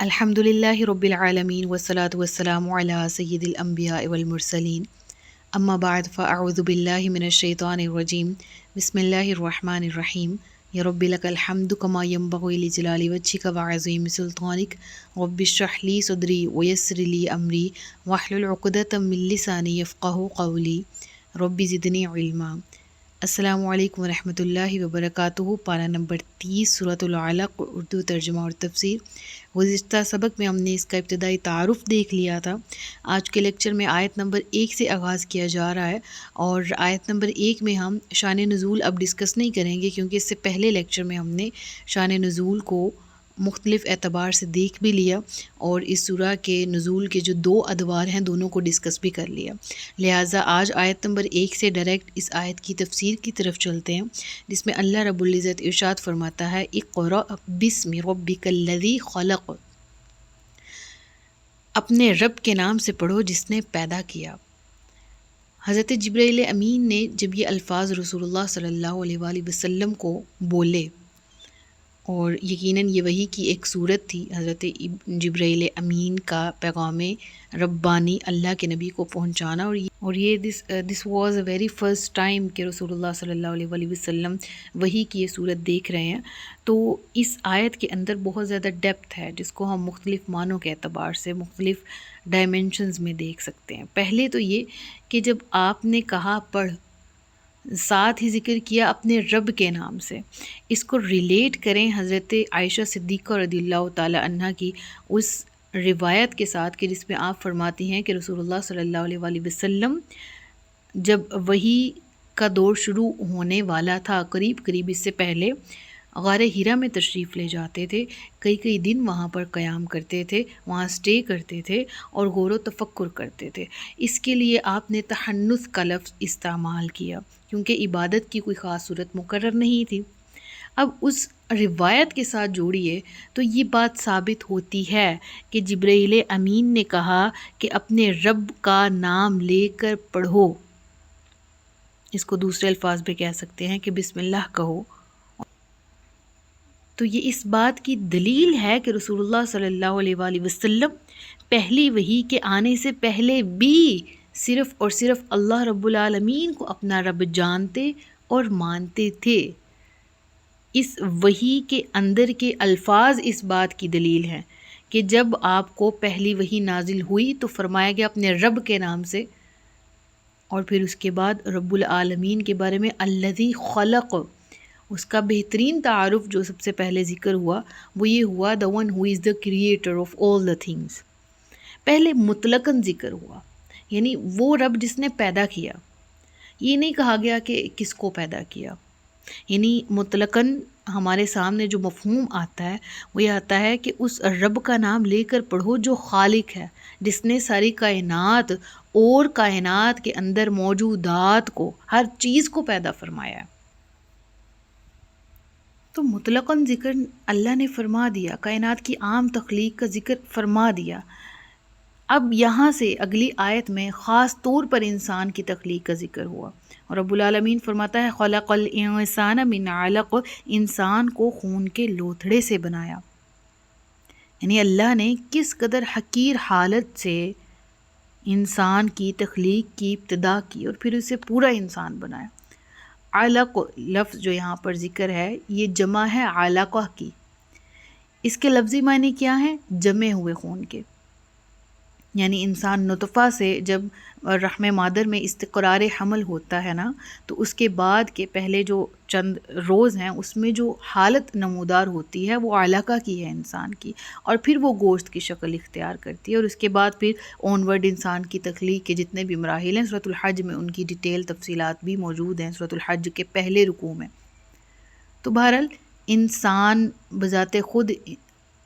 الحمد للہ رب العالمین والصلاة والسلام علی سید الانبیاء والمرسلین اما بعد فاعوذ باللہ من الشیطان الرجیم بسم اللہ الرحمن الرحیم یا رب لک الحمد کما ینبغی لجلال وجہک وعظیم سلطانک رب اشرح لی صدری ویسر لی امری واحلل عقدۃ من لسانی یفقہوا قولی رب زدنی علما۔ السلام علیکم ورحمۃ اللہ وبرکاتہ۔ پارہ نمبر 30 سورۃ العلق، اردو ترجمہ اور تفسیر۔ گزشتہ سبق میں ہم نے اس کا ابتدائی تعارف دیکھ لیا تھا۔ آج کے لیکچر میں آیت نمبر 1 سے آغاز کیا جا رہا ہے، اور آیت نمبر 1 میں ہم شان نزول اب ڈسکس نہیں کریں گے، کیونکہ اس سے پہلے لیکچر میں ہم نے شان نزول کو مختلف اعتبار سے دیکھ بھی لیا، اور اس سورہ کے نزول کے جو 2 ادوار ہیں دونوں کو ڈسکس بھی کر لیا۔ لہٰذا آج آیت نمبر 1 سے ڈائریکٹ اس آیت کی تفسیر کی طرف چلتے ہیں، جس میں اللہ رب العزت ارشاد فرماتا ہے اقرأ بسم ربک الذی خلق، اپنے رب کے نام سے پڑھو جس نے پیدا کیا۔ حضرت جبرائیل امین نے جب یہ الفاظ رسول اللہ صلی اللہ علیہ وآلہ وسلم کو بولے، اور یقیناً یہ وحی کی ایک صورت تھی، حضرت جبرائیل امین کا پیغام ربانی اللہ کے نبی کو پہنچانا، اور یہ this was a very first time کہ رسول اللہ صلی اللہ علیہ وآلہ وسلم وحی کی یہ صورت دیکھ رہے ہیں۔ تو اس آیت کے اندر بہت زیادہ ڈیپتھ ہے، جس کو ہم مختلف معنوں کے اعتبار سے مختلف ڈائمینشنز میں دیکھ سکتے ہیں۔ پہلے تو یہ کہ جب آپ نے کہا پڑھ، ساتھ ہی ذکر کیا اپنے رب کے نام سے، اس کو ریلیٹ کریں حضرت عائشہ صدیقہ رضی اللہ تعالی عنہ کی اس روایت کے ساتھ کہ جس میں آپ فرماتی ہیں کہ رسول اللہ صلی اللہ علیہ وآلہ وسلم جب وحی کا دور شروع ہونے والا تھا، قریب اس سے پہلے غار ہیرا میں تشریف لے جاتے تھے، کئی دن وہاں پر قیام کرتے تھے، وہاں سٹے کرتے تھے اور غور و تفکر کرتے تھے۔ اس کے لیے آپ نے تحنث کا لفظ استعمال کیا، کیونکہ عبادت کی کوئی خاص صورت مقرر نہیں تھی۔ اب اس روایت کے ساتھ جوڑیے تو یہ بات ثابت ہوتی ہے کہ جبرائیل امین نے کہا کہ اپنے رب کا نام لے کر پڑھو۔ اس کو دوسرے الفاظ بھی کہہ سکتے ہیں کہ بسم اللہ کہو۔ تو یہ اس بات کی دلیل ہے کہ رسول اللہ صلی اللہ علیہ وآلہ وسلم پہلی وحی کے آنے سے پہلے بھی صرف اور صرف اللہ رب العالمین کو اپنا رب جانتے اور مانتے تھے۔ اس وحی کے اندر کے الفاظ اس بات کی دلیل ہیں کہ جب آپ کو پہلی وحی نازل ہوئی تو فرمایا گیا اپنے رب کے نام سے، اور پھر اس کے بعد رب العالمین کے بارے میں الذی خلق، اس کا بہترین تعارف جو سب سے پہلے ذکر ہوا وہ یہ ہوا the one who is the creator of all the things۔ پہلے مطلقاً ذکر ہوا، یعنی وہ رب جس نے پیدا کیا، یہ نہیں کہا گیا کہ کس کو پیدا کیا۔ یعنی مطلقاً ہمارے سامنے جو مفہوم آتا ہے وہ یہ آتا ہے کہ اس رب کا نام لے کر پڑھو جو خالق ہے، جس نے ساری کائنات اور کائنات کے اندر موجودات کو، ہر چیز کو پیدا فرمایا ہے۔ تو مطلقاً ذکر اللہ نے فرما دیا، کائنات کی عام تخلیق کا ذکر فرما دیا۔ اب یہاں سے اگلی آیت میں خاص طور پر انسان کی تخلیق کا ذکر ہوا، اور رب العالمین فرماتا ہے خلق الانسان من علق، انسان کو خون کے لوتھڑے سے بنایا۔ یعنی اللہ نے کس قدر حقیر حالت سے انسان کی تخلیق کی ابتدا کی اور پھر اسے پورا انسان بنایا۔ علق لفظ جو یہاں پر ذکر ہے یہ جمع ہے علقہ کی۔ اس کے لفظی معنی کیا ہیں؟ جمے ہوئے خون کے۔ یعنی انسان نطفہ سے جب رحم مادر میں استقرار حمل ہوتا ہے نا، تو اس کے بعد کے پہلے جو چند روز ہیں اس میں جو حالت نمودار ہوتی ہے وہ علقہ کی ہے انسان کی، اور پھر وہ گوشت کی شکل اختیار کرتی ہے، اور اس کے بعد پھر آنورڈ انسان کی تخلیق کے جتنے بھی مراحل ہیں سورۃ الحج میں ان کی ڈیٹیل تفصیلات بھی موجود ہیں، سورۃ الحج کے پہلے رکوع میں۔ تو بہرحال انسان بذات خود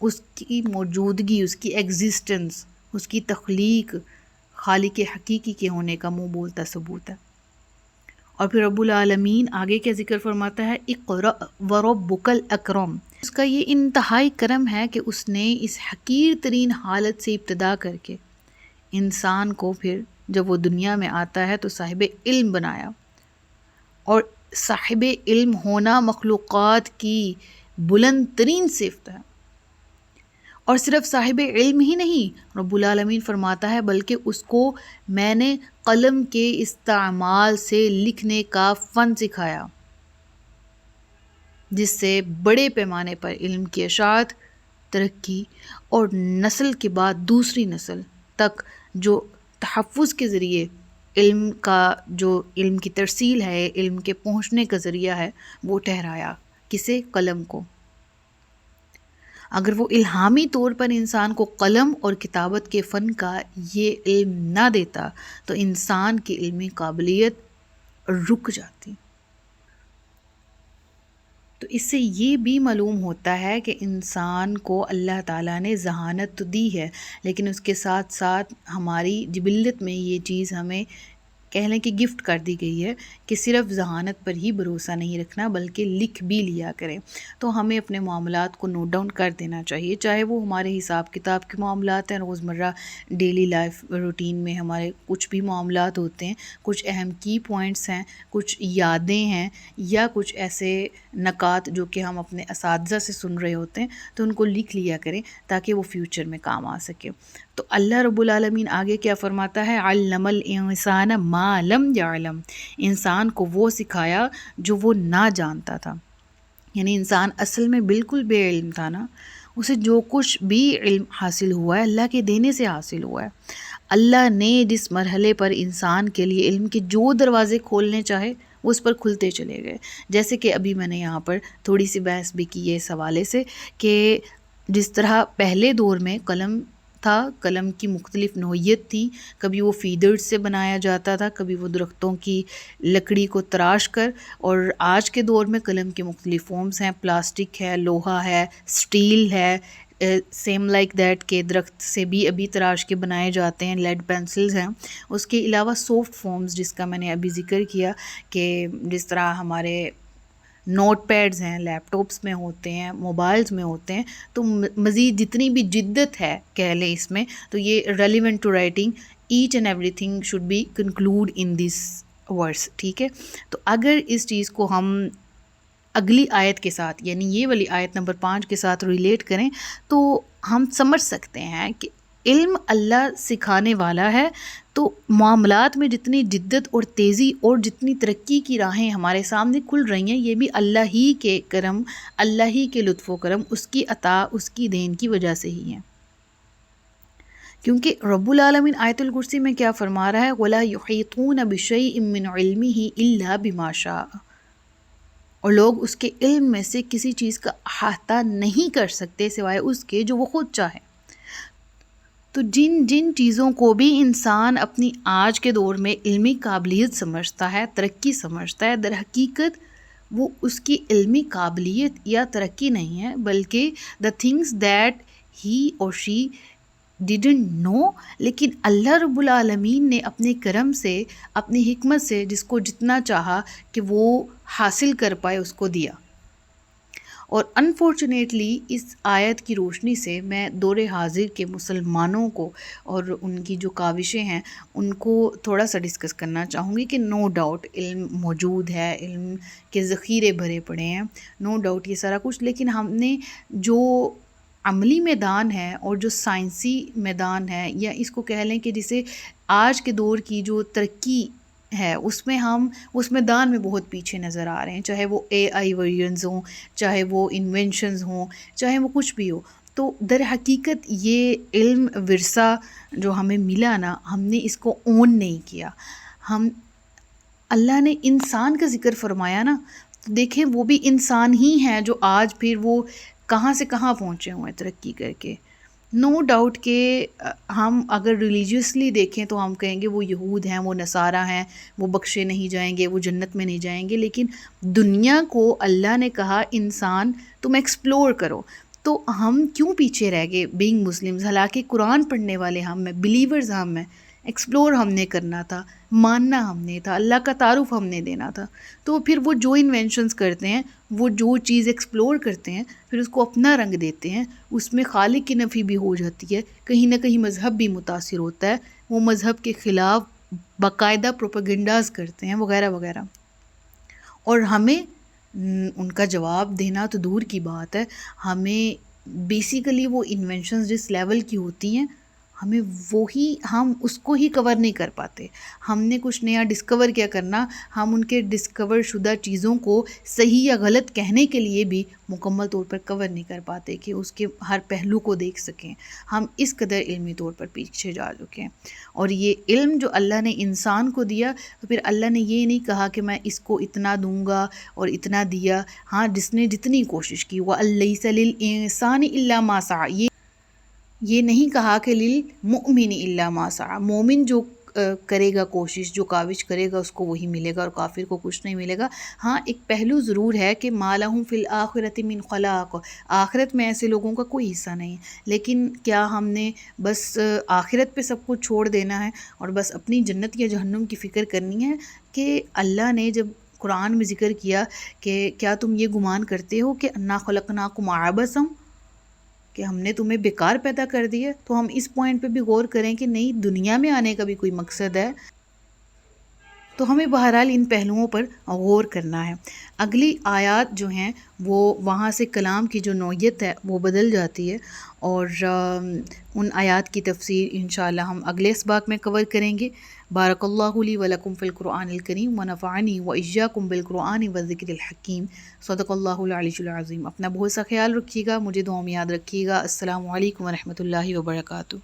اس کی موجودگی، اس کی ایگزسٹنس، اس کی تخلیق خالق حقیقی کے ہونے کا منہ بولتا ثبوت ہے۔ اور پھر رب العالمین آگے کیا ذکر فرماتا ہے اقرأ وربک الاکرم، اس کا یہ انتہائی کرم ہے کہ اس نے اس حقیر ترین حالت سے ابتدا کر کے انسان کو پھر جب وہ دنیا میں آتا ہے تو صاحب علم بنایا، اور صاحب علم ہونا مخلوقات کی بلند ترین صفت ہے، اور صرف صاحب علم ہی نہیں، رب العالمین فرماتا ہے بلکہ اس کو میں نے قلم کے استعمال سے لکھنے کا فن سکھایا، جس سے بڑے پیمانے پر علم کی اشاعت، ترقی اور نسل کے بعد دوسری نسل تک جو تحفظ کے ذریعے علم کا جو علم کی ترسیل ہے، علم کے پہنچنے کا ذریعہ ہے، وہ ٹھہرایا کسے؟ قلم کو۔ اگر وہ الہامی طور پر انسان کو قلم اور کتابت کے فن کا یہ علم نہ دیتا تو انسان کی علمی قابلیت رک جاتی۔ تو اس سے یہ بھی معلوم ہوتا ہے کہ انسان کو اللہ تعالیٰ نے ذہانت تو دی ہے، لیکن اس کے ساتھ ساتھ ہماری جبلت میں یہ چیز ہمیں کہہ لیں کہ گفٹ کر دی گئی ہے کہ صرف ذہانت پر ہی بھروسہ نہیں رکھنا بلکہ لکھ بھی لیا کریں۔ تو ہمیں اپنے معاملات کو نوٹ ڈاؤن کر دینا چاہیے، چاہے وہ ہمارے حساب کتاب کے معاملات ہیں، روزمرہ ڈیلی لائف روٹین میں ہمارے کچھ بھی معاملات ہوتے ہیں، کچھ اہم کی پوائنٹس ہیں، کچھ یادیں ہیں، یا کچھ ایسے نکات جو کہ ہم اپنے اساتذہ سے سن رہے ہوتے ہیں، تو ان کو لکھ لیا کریں تاکہ وہ فیوچر میں کام آ سکے۔ تو اللہ رب العالمین آگے کیا فرماتا ہے؟ علم الانسان ما لم یعلم، انسان کو وہ سکھایا جو وہ نہ جانتا تھا۔ یعنی انسان اصل میں بالکل بے علم تھا نا، اسے جو کچھ بھی علم حاصل ہوا ہے اللہ کے دینے سے حاصل ہوا ہے۔ اللہ نے جس مرحلے پر انسان کے لیے علم کے جو دروازے کھولنے چاہے وہ اس پر کھلتے چلے گئے، جیسے کہ ابھی میں نے یہاں پر تھوڑی سی بحث بھی کی ہے اس حوالے سے کہ جس طرح پہلے دور میں قلم تھا، قلم کی مختلف نوعیت تھی، کبھی وہ فیڈرز سے بنایا جاتا تھا، کبھی وہ درختوں کی لکڑی کو تراش کر، اور آج کے دور میں قلم کے مختلف فارمز ہیں، پلاسٹک ہے، لوہا ہے، سٹیل ہے، سیم لائک دیٹ کہ درخت سے بھی ابھی تراش کے بنائے جاتے ہیں، لیڈ پینسلز ہیں۔ اس کے علاوہ سافٹ فارمز جس کا میں نے ابھی ذکر کیا کہ جس طرح ہمارے نوٹ پیڈز ہیں، لیپ ٹاپس میں ہوتے ہیں، موبائلز میں ہوتے ہیں، تو مزید جتنی بھی جدت ہے کہہ لیں اس میں، تو یہ relevant to writing each and everything should be concluded in this verse, ٹھیک ہے۔ تو اگر اس چیز کو ہم اگلی آیت کے ساتھ یعنی یہ والی آیت نمبر 5 کے ساتھ ریلیٹ کریں تو ہم سمجھ سکتے ہیں کہ علم اللہ سکھانے والا ہے، تو معاملات میں جتنی جدت اور تیزی اور جتنی ترقی کی راہیں ہمارے سامنے کھل رہی ہیں، یہ بھی اللہ ہی کے کرم، اللہ ہی کے لطف و کرم، اس کی عطا، اس کی دین کی وجہ سے ہی ہیں۔ کیونکہ رب العالمین آیت الکرسی میں کیا فرما رہا ہے؟ وَلَا يُحِيطُونَ بِشَيْءٍ مِّنْ عِلْمِهِ إِلَّا بِمَا شَاءَ، اور لوگ اس کے علم میں سے کسی چیز کا احاطہ نہیں کر سکتے سوائے اس کے جو وہ خود چاہے۔ تو جن جن چیزوں کو بھی انسان اپنی آج کے دور میں علمی قابلیت سمجھتا ہے، ترقی سمجھتا ہے، در حقیقت وہ اس کی علمی قابلیت یا ترقی نہیں ہے، بلکہ the things that he or she didn't know، لیکن اللہ رب العالمین نے اپنے کرم سے، اپنی حکمت سے جس کو جتنا چاہا کہ وہ حاصل کر پائے اس کو دیا۔ اور انفارچونیٹلی اس آیت کی روشنی سے میں دور حاضر کے مسلمانوں کو اور ان کی جو کاوشیں ہیں ان کو تھوڑا سا ڈسکس کرنا چاہوں گی کہ نو ڈاؤٹ علم موجود ہے، علم کے ذخیرے بھرے پڑے ہیں، نو ڈاؤٹ یہ سارا کچھ، لیکن ہم نے جو عملی میدان ہے اور جو سائنسی میدان ہے، یا اس کو کہہ لیں کہ جسے آج کے دور کی جو ترقی ہے اس میں ہم اس میدان میں بہت پیچھے نظر آ رہے ہیں، چاہے وہ AI ورژنز ہوں، چاہے وہ انوینشنز ہوں، چاہے وہ کچھ بھی ہو۔ تو در حقیقت یہ علم ورثہ جو ہمیں ملا نا، ہم نے اس کو اون نہیں کیا۔ اللہ نے انسان کا ذکر فرمایا نا، تو دیکھیں وہ بھی انسان ہی ہیں جو آج پھر وہ کہاں سے کہاں پہنچے ہوئے ہیں ترقی کر کے۔ نو ڈاؤٹ کہ ہم اگر ریلیجیسلی دیکھیں تو ہم کہیں گے وہ یہود ہیں، وہ نصارہ ہیں، وہ بخشے نہیں جائیں گے، وہ جنت میں نہیں جائیں گے، لیکن دنیا کو اللہ نے کہا انسان تم ایکسپلور کرو، تو ہم کیوں پیچھے رہ گئے بینگ مسلمز؟ حالانکہ قرآن پڑھنے والے ہم ہیں، بلیورز ہم ہیں، ایکسپلور ہم نے کرنا تھا، ماننا ہم نے تھا، اللہ کا تعارف ہم نے دینا تھا۔ تو پھر وہ جو انوینشنز کرتے ہیں، وہ جو چیز ایکسپلور کرتے ہیں، پھر اس کو اپنا رنگ دیتے ہیں، اس میں خالق کی نفی بھی ہو جاتی ہے، کہیں نہ کہیں مذہب بھی متاثر ہوتا ہے، وہ مذہب کے خلاف باقاعدہ پروپیگنڈاز کرتے ہیں وغیرہ وغیرہ، اور ہمیں ان کا جواب دینا تو دور کی بات ہے، ہمیں بیسیکلی وہ انوینشنز جس لیول کی ہوتی ہیں ہمیں ہم اس کو ہی کور نہیں کر پاتے. ہم نے کچھ نیا ڈسکور کیا کرنا، ہم ان کے ڈسکور شدہ چیزوں کو صحیح یا غلط کہنے کے لیے بھی مکمل طور پر کور نہیں کر پاتے کہ اس کے ہر پہلو کو دیکھ سکیں. ہم اس قدر علمی طور پر پیچھے جا چکے ہیں. اور یہ علم جو اللہ نے انسان کو دیا، تو پھر اللہ نے یہ نہیں کہا کہ میں اس کو اتنا دوں گا اور اتنا دیا. ہاں، جس نے جتنی کوشش کی، وَأَلَّيْسَ لِلْإِنسَانِ إِلَّا مَا سَعَىٰ، یہ نہیں کہا کہ للمؤمن الا ما سعى، مومن جو کرے گا کوشش، جو کاوش کرے گا اس کو وہی ملے گا، اور کافر کو کچھ نہیں ملے گا. ہاں، ایک پہلو ضرور ہے کہ ما لہم فی الآخرۃ من خلاق، آخرت میں ایسے لوگوں کا کوئی حصہ نہیں. لیکن کیا ہم نے بس آخرت پہ سب کچھ چھوڑ دینا ہے اور بس اپنی جنت یا جہنم کی فکر کرنی ہے؟ کہ اللہ نے جب قرآن میں ذکر کیا کہ کیا تم یہ گمان کرتے ہو کہ انا خلقناکم عبثا، کہ ہم نے تمہیں بیکار پیدا کر دیا، تو ہم اس پوائنٹ پہ بھی غور کریں کہ نہیں، دنیا میں آنے کا بھی کوئی مقصد ہے. تو ہمیں بہرحال ان پہلوؤں پر غور کرنا ہے. اگلی آیات جو ہیں وہ وہاں سے کلام کی جو نوعیت ہے وہ بدل جاتی ہے، اور ان آیات کی تفسیر انشاءاللہ ہم اگلے اسباق میں کور کریں گے. بارک اللہ لی ولکم فی القرآن الکریم ونفعنی وإیاکم بالقرآن والذکر الحکیم. صدق اللہ العلی العظیم. اپنا بہت سا خیال رکھیے گا، مجھے دعاؤں میں یاد رکھیے گا. السلام علیکم ورحمۃ اللہ وبرکاتہ.